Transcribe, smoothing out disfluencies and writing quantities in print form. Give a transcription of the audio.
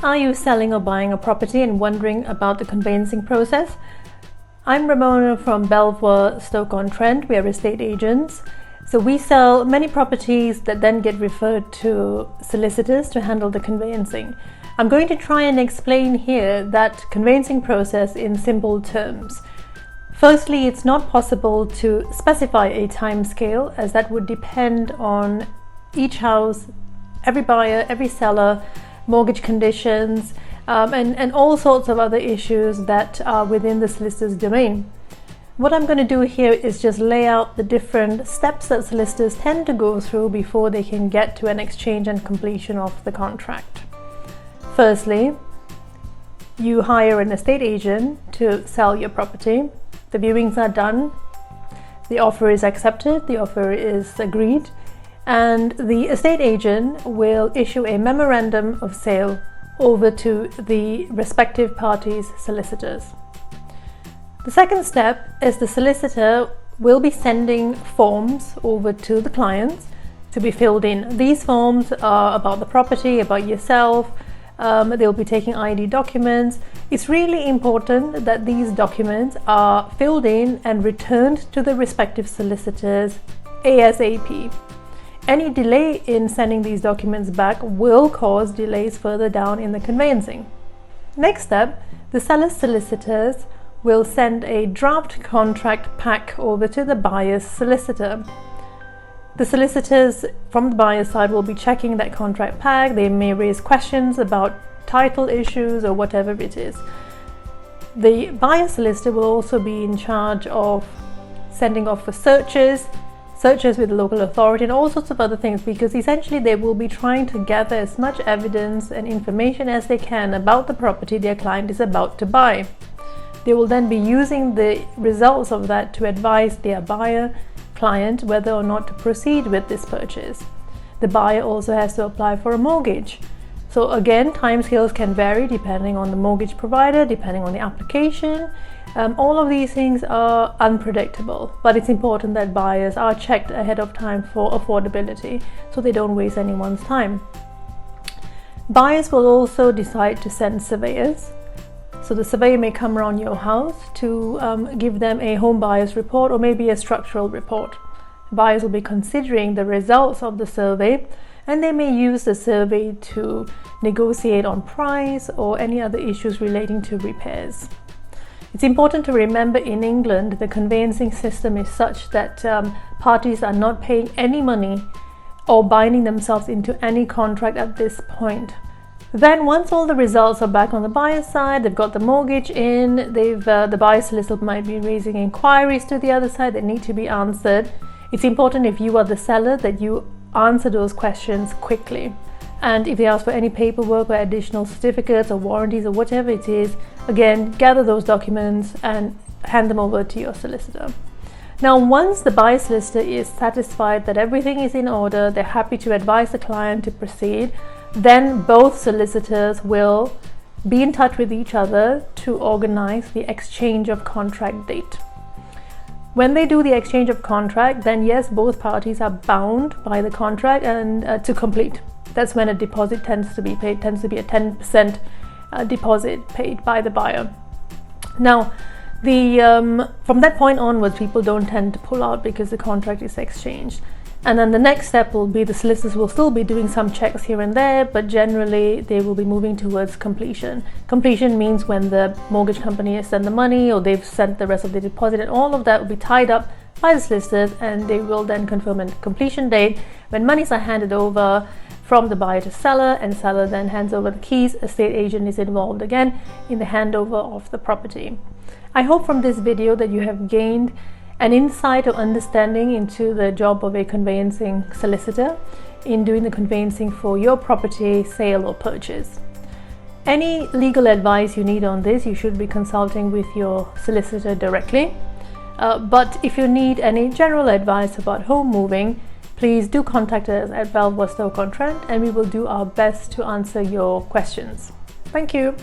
Are you selling or buying a property and wondering about the conveyancing process? I'm Ramona from Belvoir Stoke-on-Trent. We are estate agents. So we sell many properties that then get referred to solicitors to handle the conveyancing. I'm going to try and explain here that conveyancing process in simple terms. Firstly, it's not possible to specify a time scale, as that would depend on each house, every buyer, every seller, mortgage conditions, and all sorts of other issues that are within the solicitor's domain. What I'm going to do here is just lay out the different steps that solicitors tend to go through before they can get to an exchange and completion of the contract. Firstly, you hire an estate agent to sell your property. The viewings are done, the offer is accepted, the offer is agreed, and the estate agent will issue a memorandum of sale over to the respective parties' solicitors. The second step is the solicitor will be sending forms over to the clients to be filled in. These forms are about the property, about yourself. They'll be taking ID documents. It's really important that these documents are filled in and returned to the respective solicitors ASAP. Any delay in sending these documents back will cause delays further down in the conveyancing. Next step, the seller's solicitors will send a draft contract pack over to the buyer's solicitor. The solicitors from the buyer's side will be checking that contract pack. They may raise questions about title issues or whatever it is. The buyer's solicitor will also be in charge of sending off for searches with the local authority and all sorts of other things, because essentially they will be trying to gather as much evidence and information as they can about the property their client is about to buy. They will then be using the results of that to advise their buyer client whether or not to proceed with this purchase. The buyer also has to apply for a mortgage. So again, timescales can vary depending on the mortgage provider, depending on the application. All of these things are unpredictable, but it's important that buyers are checked ahead of time for affordability so they don't waste anyone's time. Buyers will also decide to send surveyors. So the surveyor may come around your house to give them a home buyer's report or maybe a structural report. Buyers will be considering the results of the survey, and they may use the survey to negotiate on price or any other issues relating to repairs. It's important to remember in England, the conveyancing system is such that parties are not paying any money or binding themselves into any contract at this point. Then once all the results are back on the buyer's side, they've got the mortgage in, the buyer's solicitor might be raising inquiries to the other side that need to be answered. It's important, if you are the seller, that you answer those questions quickly. And if they ask for any paperwork or additional certificates or warranties or whatever it is, again, gather those documents and hand them over to your solicitor. Now, once the buyer solicitor is satisfied that everything is in order, they're happy to advise the client to proceed, then both solicitors will be in touch with each other to organize the exchange of contract date. When they do the exchange of contract, then yes, both parties are bound by the contract and to complete. That's when a deposit tends to be paid, tends to be a 10% deposit paid by the buyer. Now, from that point onwards, people don't tend to pull out because the contract is exchanged. And then the next step will be the solicitors will still be doing some checks here and there, but generally they will be moving towards completion. Completion means when the mortgage company has sent the money or they've sent the rest of the deposit, and all of that will be tied up by the solicitors, and they will then confirm a completion date when monies are handed over from the buyer to seller, and seller then hands over the keys. Estate agent is involved again in the handover of the property. I hope from this video that you have gained an insight or understanding into the job of a conveyancing solicitor in doing the conveyancing for your property sale or purchase. Any legal advice you need on this, you should be consulting with your solicitor directly. But if you need any general advice about home moving, please do contact us at Belvoir Stoke-on-Trent, and we will do our best to answer your questions. Thank you.